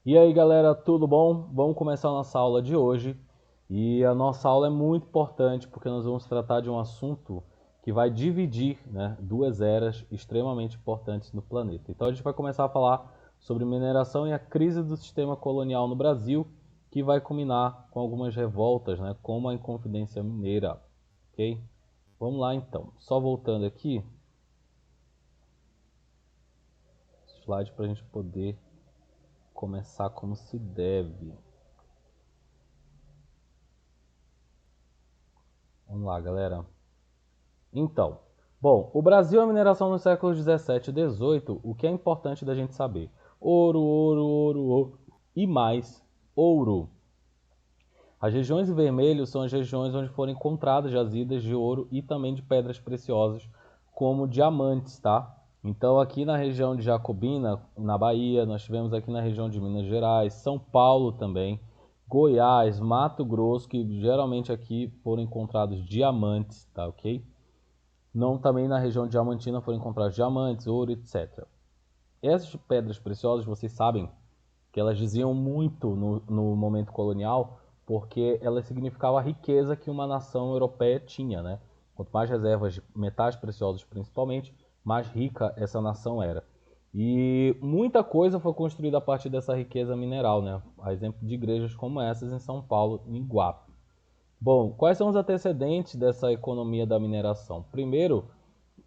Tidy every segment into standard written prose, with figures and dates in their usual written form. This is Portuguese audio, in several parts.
E aí galera, tudo bom? Vamos começar a nossa aula de hoje. E a nossa aula é muito importante porque nós vamos tratar de um assunto que vai dividir, né, duas eras extremamente importantes no planeta. Então a gente vai começar a falar sobre mineração e a crise do sistema colonial no Brasil, que vai culminar com algumas revoltas, né, como a Inconfidência Mineira, ok? Vamos lá então. Só voltando aqui, slide para a gente poder começar como se deve. Vamos lá, galera. Então, bom, o Brasil e a mineração nos séculos 17 e 18, o que é importante da gente saber? Ouro, ouro, ouro, ouro e mais ouro. As regiões em vermelho são as regiões onde foram encontradas jazidas de ouro e também de pedras preciosas, como diamantes, tá? Então, aqui na região de Jacobina, na Bahia, nós tivemos aqui na região de Minas Gerais, São Paulo também, Goiás, Mato Grosso, que geralmente aqui foram encontrados diamantes, tá ok? Não, também na região diamantina foram encontrados diamantes, ouro, etc. Essas pedras preciosas, vocês sabem que elas diziam muito no momento colonial, porque elas significavam a riqueza que uma nação europeia tinha, né? Quanto mais reservas de metais preciosos, principalmente, mais rica essa nação era. E muita coisa foi construída a partir dessa riqueza mineral, né? A exemplo de igrejas como essas em São Paulo, em Iguape. Bom, quais são os antecedentes dessa economia da mineração? Primeiro,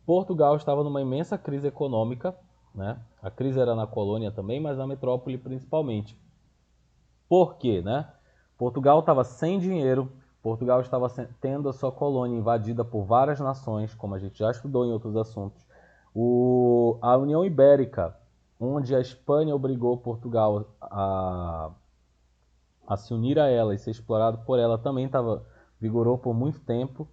Portugal estava numa imensa crise econômica, né? A crise era na colônia também, mas na metrópole principalmente. Por quê, né? Portugal estava sem dinheiro, Portugal estava tendo a sua colônia invadida por várias nações, como a gente já estudou em outros assuntos. A União Ibérica, onde a Espanha obrigou Portugal a se unir a ela e ser explorado por ela, também vigorou por muito tempo.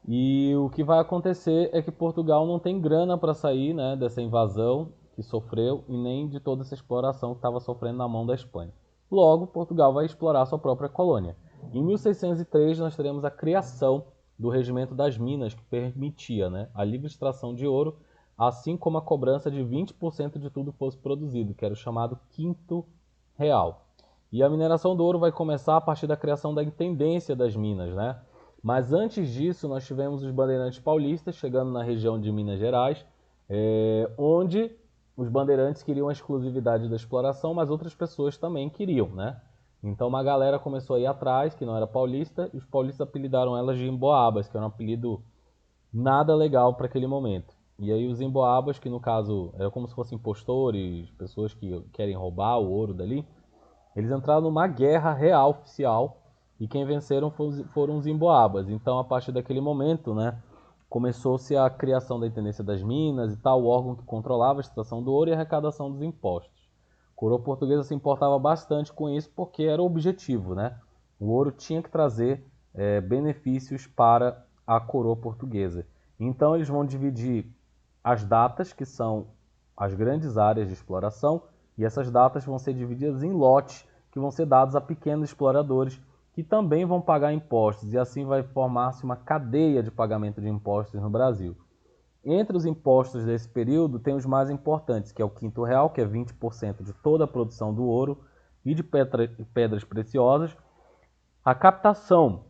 E o que vai acontecer é que Portugal não tem grana para sair, né, dessa invasão que sofreu e nem de toda essa exploração que estava sofrendo na mão da Espanha. Logo, Portugal vai explorar sua própria colônia. Em 1603, nós teremos a criação do Regimento das Minas, que permitia, né, a livre extração de ouro, assim como a cobrança de 20% de tudo que fosse produzido, que era o chamado quinto real. E a mineração do ouro vai começar a partir da criação da Intendência das Minas, né? Mas antes disso, nós tivemos os bandeirantes paulistas chegando na região de Minas Gerais, onde os bandeirantes queriam a exclusividade da exploração, mas outras pessoas também queriam, né? Então uma galera começou a ir atrás, que não era paulista, e os paulistas apelidaram elas de emboabas, que era um apelido nada legal para aquele momento. E aí os emboabas, que no caso eram como se fossem impostores, pessoas que querem roubar o ouro dali, eles entraram numa guerra real oficial e quem venceram foram os emboabas. Então, a partir daquele momento, né, começou-se a criação da Intendência das Minas e tal, o órgão que controlava a extração do ouro e a arrecadação dos impostos. A coroa portuguesa se importava bastante com isso porque era o objetivo, né? O ouro tinha que trazer benefícios para a coroa portuguesa. Então, eles vão dividir as datas, que são as grandes áreas de exploração, e essas datas vão ser divididas em lotes que vão ser dados a pequenos exploradores que também vão pagar impostos, e assim vai formar-se uma cadeia de pagamento de impostos no Brasil. Entre os impostos desse período, tem os mais importantes, que é o quinto real, que é 20% de toda a produção do ouro e de pedras preciosas. A captação,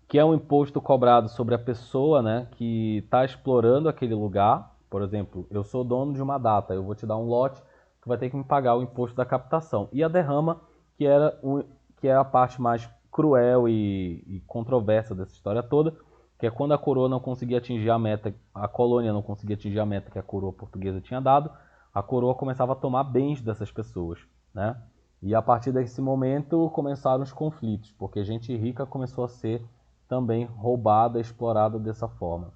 que é um imposto cobrado sobre a pessoa, né, que está explorando aquele lugar. Por exemplo, eu sou dono de uma data, eu vou te dar um lote que vai ter que me pagar o imposto da captação. E a derrama, que é a parte mais cruel e controversa dessa história toda, que é quando a coroa não conseguia atingir a meta, a colônia não conseguia atingir a meta que a coroa portuguesa tinha dado, a coroa começava a tomar bens dessas pessoas, né? E a partir desse momento começaram os conflitos, porque gente rica começou a ser também roubada, explorada dessa forma.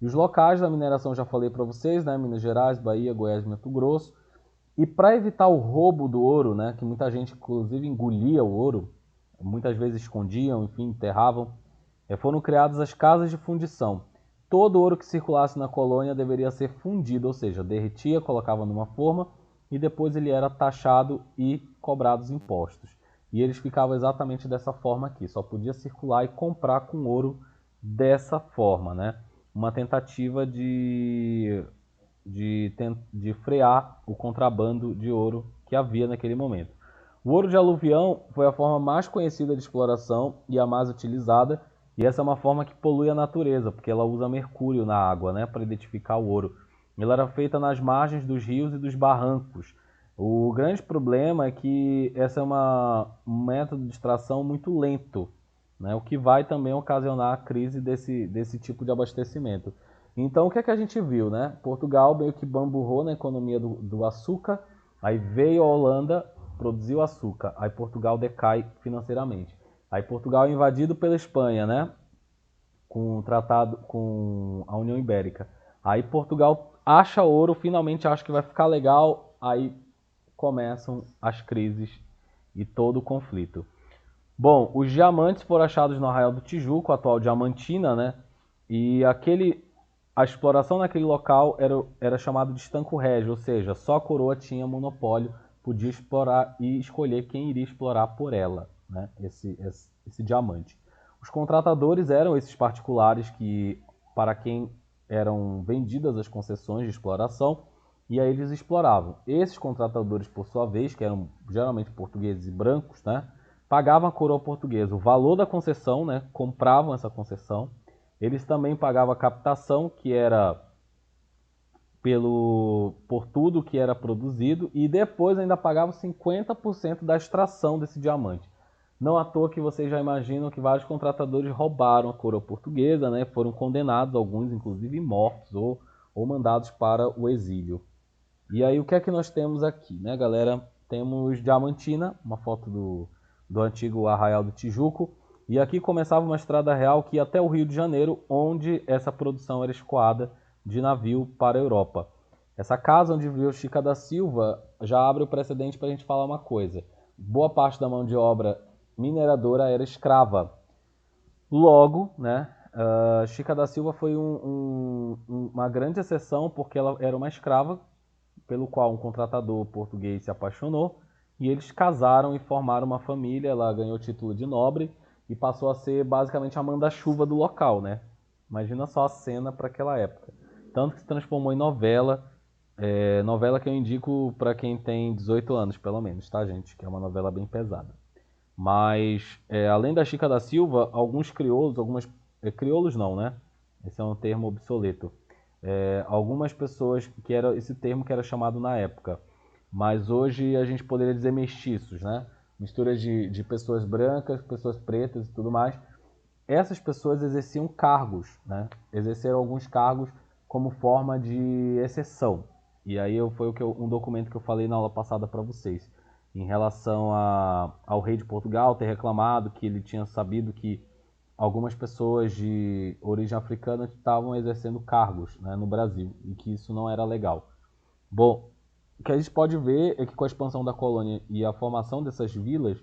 E os locais da mineração já falei para vocês, né? Minas Gerais, Bahia, Goiás e Mato Grosso. E para evitar o roubo do ouro, né? Que muita gente inclusive engolia o ouro, muitas vezes escondiam, enfim, enterravam, foram criadas as casas de fundição. Todo ouro que circulasse na colônia deveria ser fundido, ou seja, derretia, colocava numa forma e depois ele era taxado e cobrado os impostos. E eles ficavam exatamente dessa forma aqui, só podia circular e comprar com ouro dessa forma, né? Uma tentativa de frear o contrabando de ouro que havia naquele momento. O ouro de aluvião foi a forma mais conhecida de exploração e a mais utilizada, e essa é uma forma que polui a natureza, porque ela usa mercúrio na água, né, para identificar o ouro. Ela era feita nas margens dos rios e dos barrancos. O grande problema é que essa é um método de extração muito lento, né, o que vai também ocasionar a crise desse tipo de abastecimento. Então, o que é que a gente viu, né? Portugal meio que bamburrou na economia do açúcar, aí veio a Holanda, produziu açúcar, aí Portugal decai financeiramente. Aí Portugal é invadido pela Espanha, né? Com o tratado com a União Ibérica. Aí Portugal acha ouro, finalmente acha que vai ficar legal, aí começam as crises e todo o conflito. Bom, os diamantes foram achados no Arraial do Tijuco, atual Diamantina, né? E a exploração naquele local era chamado de estanco régio, ou seja, só a coroa tinha monopólio, podia explorar e escolher quem iria explorar por ela, né? Esse diamante. Os contratadores eram esses particulares para quem eram vendidas as concessões de exploração, e aí eles exploravam. Esses contratadores, por sua vez, que eram geralmente portugueses e brancos, né? Pagavam a coroa portuguesa o valor da concessão, né? Compravam essa concessão. Eles também pagavam a captação, que era por tudo que era produzido, e depois ainda pagavam 50% da extração desse diamante. Não à toa que vocês já imaginam que vários contratadores roubaram a coroa portuguesa, né? Foram condenados, alguns inclusive mortos ou mandados para o exílio. E aí o que é que nós temos aqui, né, galera? Temos Diamantina, uma foto do antigo Arraial do Tijuco, e aqui começava uma estrada real que ia até o Rio de Janeiro, onde essa produção era escoada de navio para a Europa. Essa casa onde viveu Chica da Silva já abre o precedente para a gente falar uma coisa. Boa parte da mão de obra mineradora era escrava. Logo, né, Chica da Silva foi uma grande exceção porque ela era uma escrava pelo qual um contratador português se apaixonou, e eles casaram e formaram uma família. Ela ganhou o título de nobre e passou a ser basicamente a manda-chuva do local, né? Imagina só a cena para aquela época. Tanto que se transformou em novela, novela que eu indico para quem tem 18 anos, pelo menos, tá, gente? Que é uma novela bem pesada. Mas, além da Chica da Silva, alguns crioulos, crioulos não, né? Esse é um termo obsoleto. Algumas pessoas, que era esse termo que era chamado na época, mas hoje a gente poderia dizer mestiços, né? Misturas de pessoas brancas, pessoas pretas e tudo mais. Essas pessoas exerciam cargos, né? Exerceram alguns cargos como forma de exceção. E aí foi um documento que eu falei na aula passada para vocês, em relação ao rei de Portugal ter reclamado que ele tinha sabido que algumas pessoas de origem africana estavam exercendo cargos, né, no Brasil, e que isso não era legal. Bom, o que a gente pode ver é que com a expansão da colônia e a formação dessas vilas,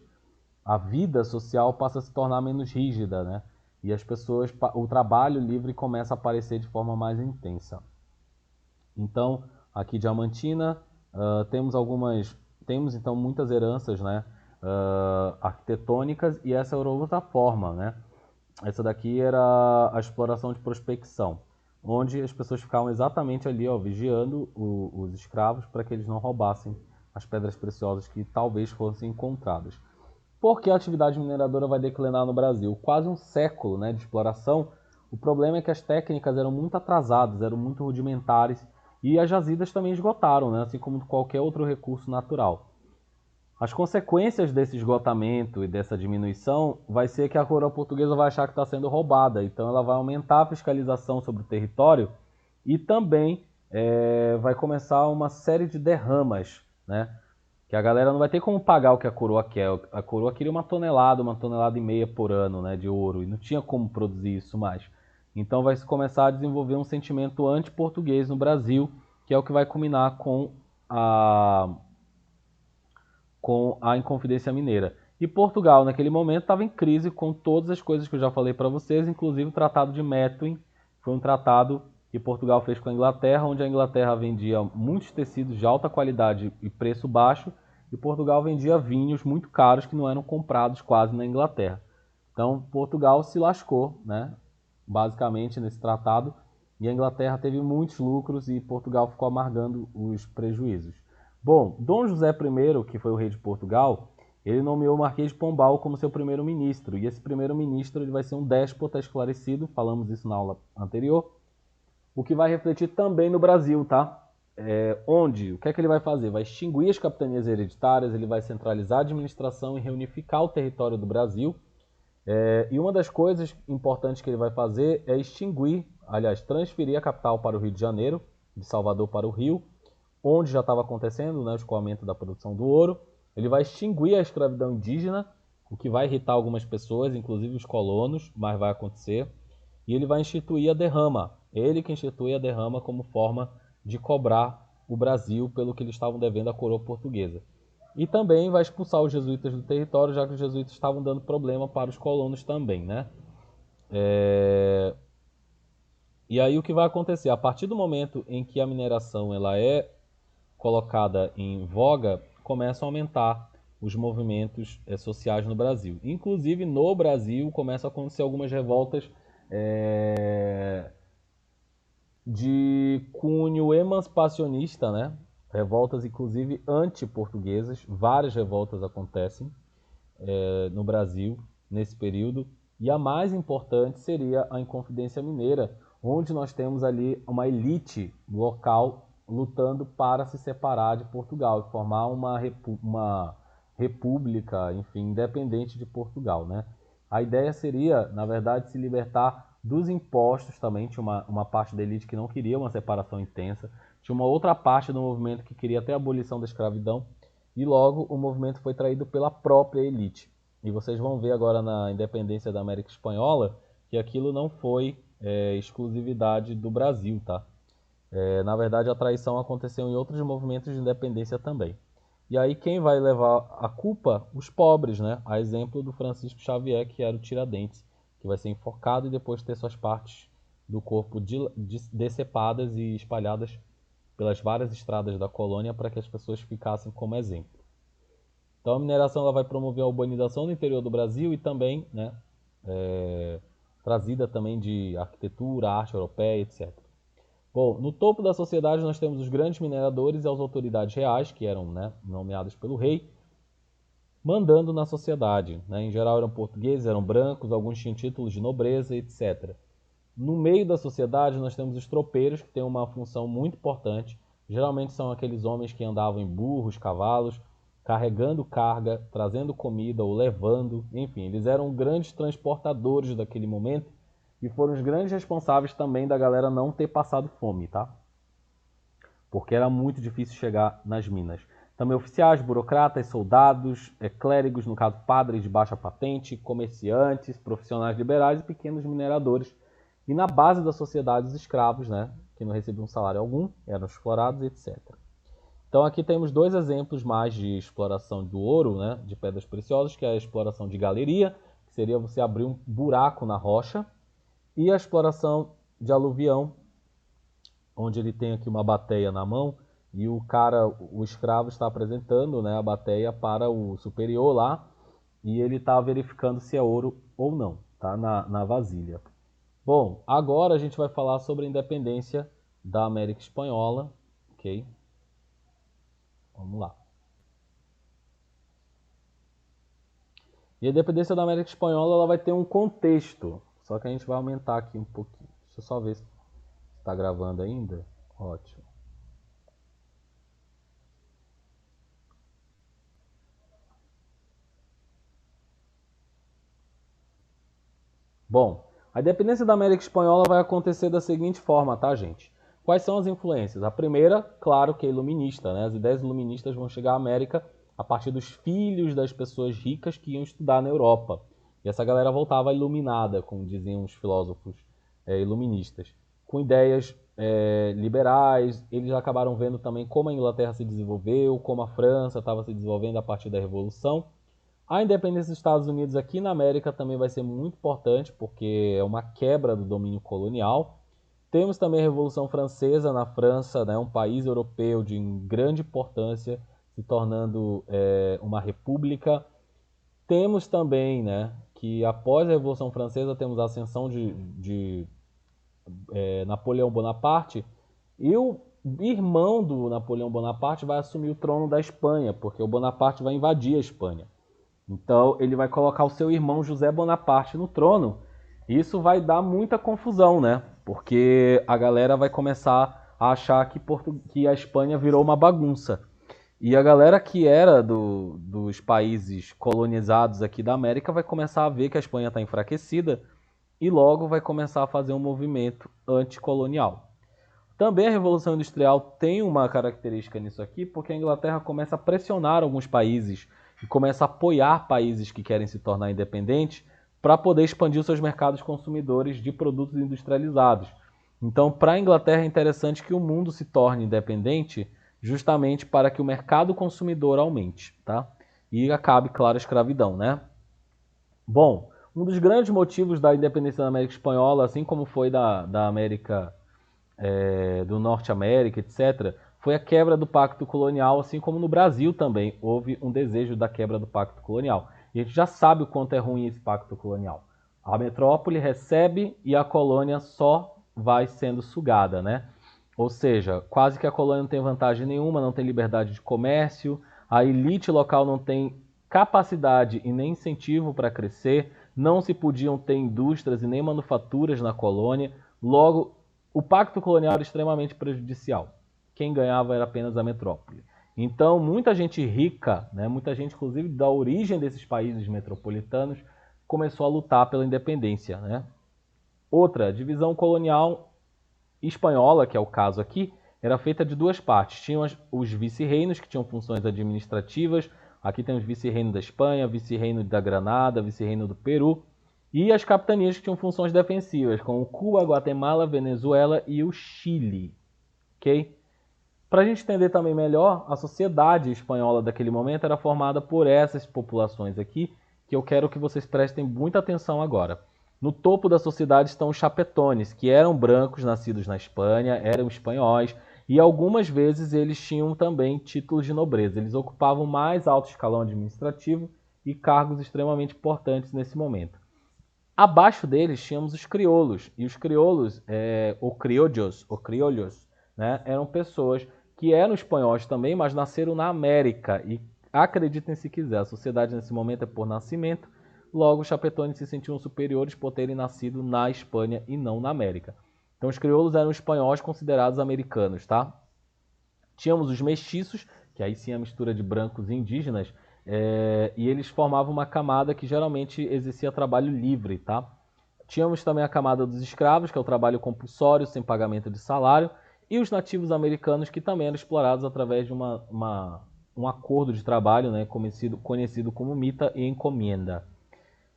a vida social passa a se tornar menos rígida, né? E as pessoas, o trabalho livre começa a aparecer de forma mais intensa. Então, aqui Diamantina, temos então muitas heranças, né, arquitetônicas, e essa era outra forma, né? Essa daqui era a exploração de prospecção, onde as pessoas ficavam exatamente ali, ó, vigiando os escravos para que eles não roubassem as pedras preciosas que talvez fossem encontradas. Por que a atividade mineradora vai declinar no Brasil? Quase um século, né, de exploração. O problema é que as técnicas eram muito atrasadas, eram muito rudimentares, e as jazidas também esgotaram, né, assim como qualquer outro recurso natural. As consequências desse esgotamento e dessa diminuição vai ser que a coroa portuguesa vai achar que está sendo roubada, então ela vai aumentar a fiscalização sobre o território e também vai começar uma série de derramas, né? Que a galera não vai ter como pagar o que a coroa quer. A coroa queria uma tonelada e meia por ano, né, de ouro, e não tinha como produzir isso mais. Então vai se começar a desenvolver um sentimento anti-português no Brasil, que é o que vai culminar com a Inconfidência Mineira. E Portugal, naquele momento, estava em crise com todas as coisas que eu já falei para vocês, inclusive o Tratado de Methuen. Foi um tratado que Portugal fez com a Inglaterra, onde a Inglaterra vendia muitos tecidos de alta qualidade e preço baixo, e Portugal vendia vinhos muito caros que não eram comprados quase na Inglaterra. Então, Portugal se lascou, né, basicamente, nesse tratado, e a Inglaterra teve muitos lucros e Portugal ficou amargando os prejuízos. Bom, Dom José I, que foi o rei de Portugal, ele nomeou o Marquês de Pombal como seu primeiro-ministro. E esse primeiro-ministro ele vai ser um déspota esclarecido, falamos isso na aula anterior, o que vai refletir também no Brasil, tá? O que é que ele vai fazer? Vai extinguir as capitanias hereditárias, ele vai centralizar a administração e reunificar o território do Brasil. E uma das coisas importantes que ele vai fazer é transferir a capital para o Rio de Janeiro, de Salvador para o Rio, onde já estava acontecendo, né, o escoamento da produção do ouro. Ele vai extinguir a escravidão indígena, o que vai irritar algumas pessoas, inclusive os colonos, mas vai acontecer. E ele vai instituir a derrama. Ele que institui a derrama como forma de cobrar o Brasil pelo que eles estavam devendo à coroa portuguesa. E também vai expulsar os jesuítas do território, já que os jesuítas estavam dando problema para os colonos também, né? E aí o que vai acontecer? A partir do momento em que a mineração ela é colocada em voga, começam a aumentar os movimentos sociais no Brasil. Inclusive no Brasil começam a acontecer algumas revoltas de cunho emancipacionista, né? Revoltas inclusive anti-portuguesas, várias revoltas acontecem no Brasil nesse período. E a mais importante seria a Inconfidência Mineira, onde nós temos ali uma elite local lutando para se separar de Portugal e formar uma república, enfim, independente de Portugal, né? A ideia seria, na verdade, se libertar dos impostos também. Tinha uma parte da elite que não queria uma separação intensa, tinha uma outra parte do movimento que queria até a abolição da escravidão, e logo o movimento foi traído pela própria elite. E vocês vão ver agora na independência da América Espanhola que aquilo não foi exclusividade do Brasil, tá? Na verdade, a traição aconteceu em outros movimentos de independência também. E aí quem vai levar a culpa? Os pobres, né? A exemplo do Francisco Xavier, que era o Tiradentes, que vai ser enforcado e depois ter suas partes do corpo decepadas e espalhadas pelas várias estradas da colônia para que as pessoas ficassem como exemplo. Então a mineração ela vai promover a urbanização no interior do Brasil e também, né, trazida também de arquitetura, arte europeia, etc. Bom, no topo da sociedade nós temos os grandes mineradores e as autoridades reais, que eram, né, nomeadas pelo rei, mandando na sociedade. Né? Em geral eram portugueses, eram brancos, alguns tinham títulos de nobreza, etc. No meio da sociedade nós temos os tropeiros, que têm uma função muito importante. Geralmente são aqueles homens que andavam em burros, cavalos, carregando carga, trazendo comida ou levando, enfim, eles eram grandes transportadores daquele momento e foram os grandes responsáveis também da galera não ter passado fome, tá? Porque era muito difícil chegar nas minas. Também oficiais, burocratas, soldados, clérigos, no caso padres de baixa patente, comerciantes, profissionais liberais e pequenos mineradores. E na base da sociedade, os escravos, né, que não recebiam salário algum, eram explorados, etc. Então aqui temos dois exemplos mais de exploração do ouro, né, de pedras preciosas, que é a exploração de galeria, que seria você abrir um buraco na rocha, e a exploração de aluvião, onde ele tem aqui uma bateia na mão e o escravo está apresentando, né, a bateia para o superior lá e ele está verificando se é ouro ou não, tá, na vasilha. Bom, agora a gente vai falar sobre a independência da América Espanhola, ok? Vamos lá. E a independência da América Espanhola ela vai ter um contexto, só que a gente vai aumentar aqui um pouquinho. Deixa eu só ver se está gravando ainda. Ótimo. Bom, a independência da América Espanhola vai acontecer da seguinte forma, tá, gente? Quais são as influências? A primeira, claro que é iluminista, né? As ideias iluministas vão chegar à América a partir dos filhos das pessoas ricas que iam estudar na Europa. E essa galera voltava iluminada, como diziam os filósofos iluministas, com ideias liberais. Eles acabaram vendo também como a Inglaterra se desenvolveu, como a França estava se desenvolvendo a partir da Revolução. A independência dos Estados Unidos aqui na América também vai ser muito importante, porque é uma quebra do domínio colonial. Temos também a Revolução Francesa na França, né, um país europeu de grande importância, se tornando uma república. Temos também, né, que após a Revolução Francesa temos a ascensão de Napoleão Bonaparte, e irmão do Napoleão Bonaparte vai assumir o trono da Espanha, porque o Bonaparte vai invadir a Espanha. Então ele vai colocar o seu irmão José Bonaparte no trono. Isso vai dar muita confusão, né? Porque a galera vai começar a achar que a Espanha virou uma bagunça. E a galera que era dos países colonizados aqui da América vai começar a ver que a Espanha está enfraquecida e logo vai começar a fazer um movimento anticolonial. Também a Revolução Industrial tem uma característica nisso aqui, porque a Inglaterra começa a pressionar alguns países e começa a apoiar países que querem se tornar independentes para poder expandir os seus mercados consumidores de produtos industrializados. Então, para a Inglaterra é interessante que o mundo se torne independente justamente para que o mercado consumidor aumente, tá? E acabe, claro, a escravidão, né? Bom, um dos grandes motivos da independência da América Espanhola, assim como foi da América do Norte América, etc., foi a quebra do pacto colonial, assim como no Brasil também houve um desejo da quebra do pacto colonial. E a gente já sabe o quanto é ruim esse pacto colonial. A metrópole recebe e a colônia só vai sendo sugada, né? Ou seja, quase que a colônia não tem vantagem nenhuma, não tem liberdade de comércio, a elite local não tem capacidade e nem incentivo para crescer, não se podiam ter indústrias e nem manufaturas na colônia, logo o pacto colonial era extremamente prejudicial. Quem ganhava era apenas a metrópole. Então, muita gente rica, né, muita gente, inclusive, da origem desses países metropolitanos, começou a lutar pela independência. Né? Outra, divisão colonial espanhola, que é o caso aqui, era feita de duas partes. Tinham os vice-reinos, que tinham funções administrativas. Aqui tem os vice-reinos da Espanha, vice-reino da Granada, vice-reino do Peru. E as capitanias que tinham funções defensivas, como Cuba, Guatemala, Venezuela e o Chile. Ok? Para a gente entender também melhor, a sociedade espanhola daquele momento era formada por essas populações aqui, que eu quero que vocês prestem muita atenção agora. No topo da sociedade estão os chapetones, que eram brancos nascidos na Espanha, eram espanhóis, e algumas vezes eles tinham também títulos de nobreza. Eles ocupavam mais alto escalão administrativo e cargos extremamente importantes nesse momento. Abaixo deles tínhamos os crioulos, e os crioulos, criollos, né, eram pessoas que eram espanhóis também, mas nasceram na América, e acreditem se quiser, a sociedade nesse momento é por nascimento, logo os chapetones se sentiam superiores por terem nascido na Espanha e não na América. Então os crioulos eram espanhóis considerados americanos, tá? Tínhamos os mestiços, que aí sim é a mistura de brancos e indígenas, e eles formavam uma camada que geralmente exercia trabalho livre, tá? Tínhamos também a camada dos escravos, que é o trabalho compulsório, sem pagamento de salário, e os nativos americanos, que também eram explorados através de um acordo de trabalho, né, conhecido como mita e encomienda.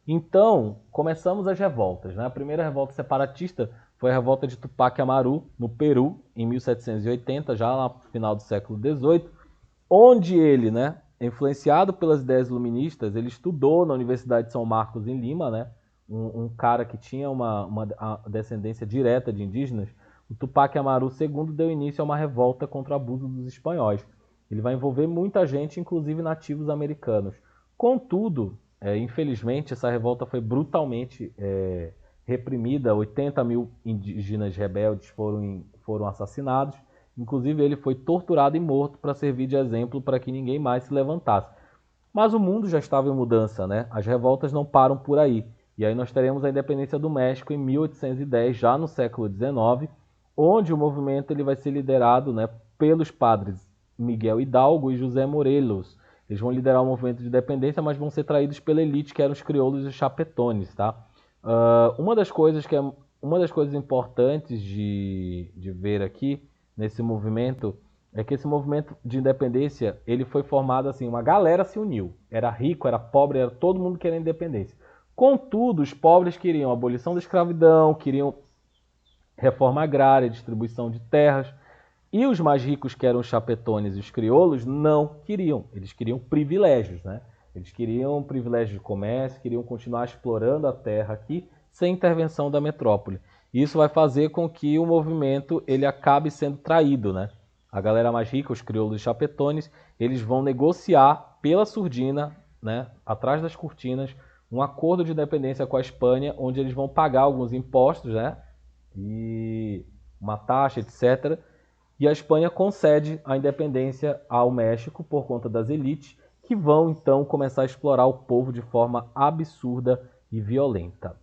Então, começamos as revoltas. Né? A primeira revolta separatista foi a revolta de Tupac Amaru, no Peru, em 1780, já lá no final do século XVIII, onde ele, né, influenciado pelas ideias iluministas, ele estudou na Universidade de São Marcos, em Lima, né, um cara que tinha uma descendência direta de indígenas. O Tupac Amaru II deu início a uma revolta contra o abuso dos espanhóis. Ele vai envolver muita gente, inclusive nativos americanos. Contudo, infelizmente, essa revolta foi brutalmente reprimida. 80 mil indígenas rebeldes foram assassinados. Inclusive, ele foi torturado e morto para servir de exemplo para que ninguém mais se levantasse. Mas o mundo já estava em mudança, né? As revoltas não param por aí. E aí nós teremos a independência do México em 1810, já no século XIX, onde o movimento ele vai ser liderado, né, pelos padres Miguel Hidalgo e José Morelos. Eles vão liderar o movimento de independência, mas vão ser traídos pela elite, que eram os crioulos e os chapetones, tá? Uma das coisas importantes de ver aqui nesse movimento é que esse movimento de independência ele foi formado assim, uma galera se uniu. Era rico, era pobre, era todo mundo querendo independência. Contudo, os pobres queriam a abolição da escravidão, queriam reforma agrária, distribuição de terras. E os mais ricos, que eram os chapetones e os crioulos, não queriam. Eles queriam privilégios, né? Eles queriam privilégio de comércio, queriam continuar explorando a terra aqui, sem intervenção da metrópole. E isso vai fazer com que o movimento ele acabe sendo traído, né? A galera mais rica, os crioulos e chapetones, eles vão negociar pela surdina, né, atrás das cortinas, um acordo de independência com a Espanha, onde eles vão pagar alguns impostos, né, e uma taxa, etc., E a Espanha concede a independência ao México por conta das elites, que vão então começar a explorar o povo de forma absurda e violenta.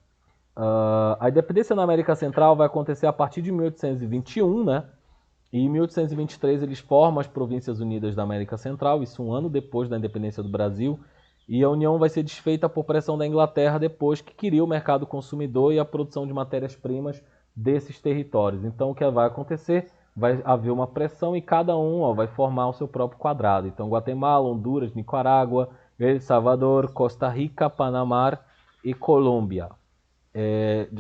A independência na América Central vai acontecer a partir de 1821, né? E em 1823 eles formam as Províncias Unidas da América Central, isso um ano depois da independência do Brasil, e a União vai ser desfeita por pressão da Inglaterra depois que queria o mercado consumidor e a produção de matérias-primas desses territórios. Então o que vai acontecer? Vai haver uma pressão e cada um vai formar o seu próprio quadrado. Então Guatemala, Honduras, Nicarágua, El Salvador, Costa Rica, Panamá e Colômbia.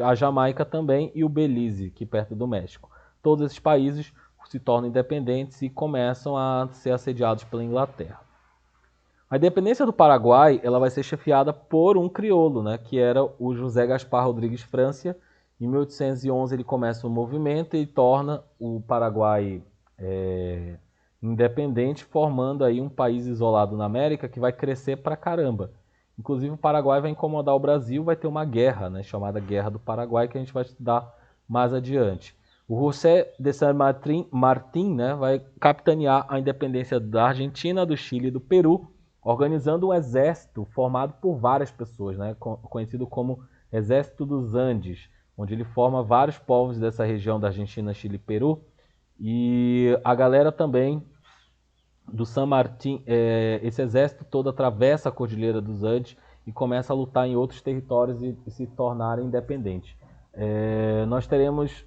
A Jamaica também e o Belize, que é perto do México. Todos esses países se tornam independentes e começam a ser assediados pela Inglaterra. A independência do Paraguai ela vai ser chefiada por um crioulo, né, que era o José Gaspar Rodrigues Francia. Em 1811 ele começa o movimento e torna o Paraguai independente, formando aí um país isolado na América que vai crescer pra caramba. Inclusive o Paraguai vai incomodar o Brasil, vai ter uma guerra, né, chamada Guerra do Paraguai, que a gente vai estudar mais adiante. O José de San Martín, né, vai capitanear a independência da Argentina, do Chile e do Peru, organizando um exército formado por várias pessoas, né, conhecido como Exército dos Andes, onde ele forma vários povos dessa região da Argentina, Chile e Peru. E a galera também do San Martín, esse exército todo atravessa a Cordilheira dos Andes e começa a lutar em outros territórios e se tornarem independentes. Nós teremos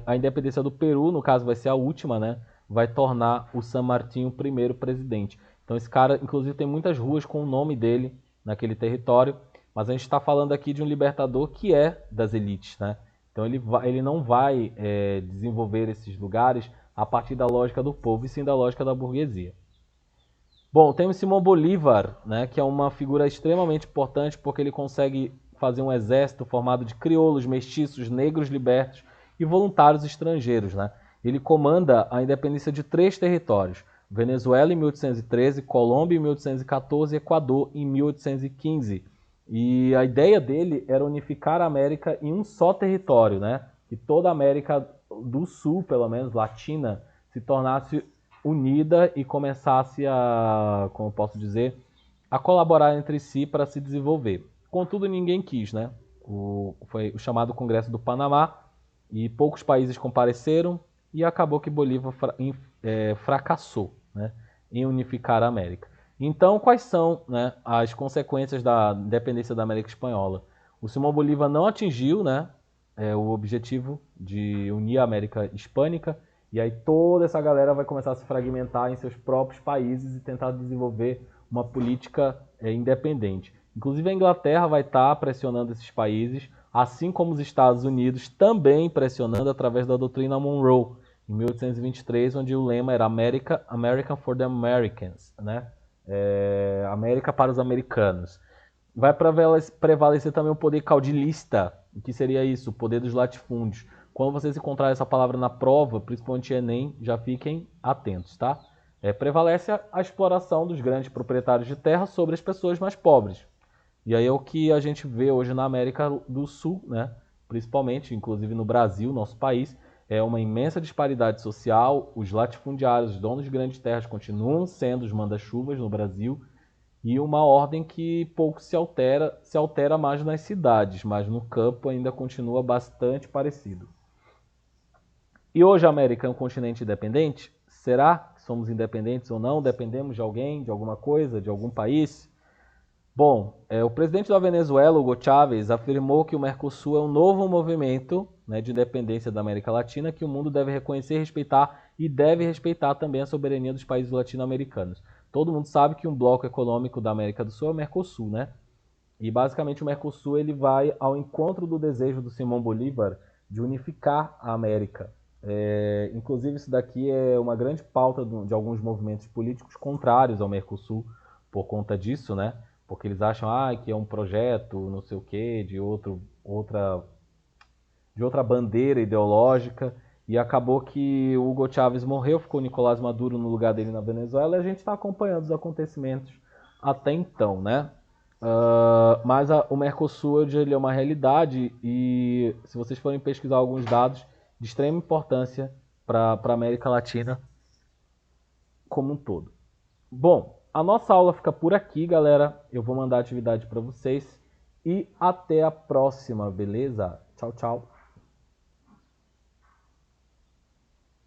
a independência do Peru, no caso vai ser a última, né? Vai tornar o San Martín o primeiro presidente. Então esse cara, inclusive, tem muitas ruas com o nome dele naquele território, mas a gente está falando aqui de um libertador que é das elites, né? Então ele não vai desenvolver esses lugares a partir da lógica do povo, e sim da lógica da burguesia. Bom, tem o Simão Bolívar, né, que é uma figura extremamente importante porque ele consegue fazer um exército formado de crioulos, mestiços, negros libertos e voluntários estrangeiros, né? Ele comanda a independência de 3 territórios: Venezuela em 1813, Colômbia em 1814 e Equador em 1815. E a ideia dele era unificar a América em um só território, né? Que toda a América do Sul, pelo menos latina, se tornasse unida e começasse a, como posso dizer, a colaborar entre si para se desenvolver. Contudo, ninguém quis, né? Foi o chamado Congresso do Panamá e poucos países compareceram e acabou que Bolívar fracassou, né, em unificar a América. Então, quais são, né, as consequências da independência da América Espanhola? O Simão Bolívar não atingiu, né, o objetivo de unir a América Hispânica, e aí toda essa galera vai começar a se fragmentar em seus próprios países e tentar desenvolver uma política independente. Inclusive a Inglaterra vai estar pressionando esses países, assim como os Estados Unidos também pressionando através da doutrina Monroe, em 1823, onde o lema era American for the Americans, né? América para os americanos. Vai prevalecer também o poder caudilista. O que seria isso? O poder dos latifúndios. Quando vocês encontrarem essa palavra na prova, principalmente Enem, já fiquem atentos, tá? Prevalece a exploração dos grandes proprietários de terra sobre as pessoas mais pobres. E aí é o que a gente vê hoje na América do Sul, né? Principalmente, inclusive no Brasil, nosso país, é uma imensa disparidade social. Os latifundiários, os donos de grandes terras, continuam sendo os manda-chuvas no Brasil, e uma ordem que pouco se altera mais nas cidades, mas no campo ainda continua bastante parecido. E hoje a América é um continente independente? Será que somos independentes ou não? Dependemos de alguém, de alguma coisa, de algum país? Bom, o presidente da Venezuela, Hugo Chávez, afirmou que o Mercosul é um novo movimento, né, de independência da América Latina que o mundo deve reconhecer, respeitar e deve respeitar também a soberania dos países latino-americanos. Todo mundo sabe que um bloco econômico da América do Sul é o Mercosul, né? E basicamente o Mercosul ele vai ao encontro do desejo do Simão Bolívar de unificar a América. Inclusive isso daqui é uma grande pauta de alguns movimentos políticos contrários ao Mercosul por conta disso, né? Porque eles acham que é um projeto, não sei o quê, de outra bandeira ideológica. E acabou que o Hugo Chávez morreu, ficou Nicolás Maduro no lugar dele na Venezuela, e a gente está acompanhando os acontecimentos até então, né? Mas o Mercosul hoje ele é uma realidade, e se vocês forem pesquisar alguns dados de extrema importância para a América Latina como um todo. Bom, a nossa aula fica por aqui, galera. Eu vou mandar a atividade para vocês e até a próxima, beleza? Tchau, tchau.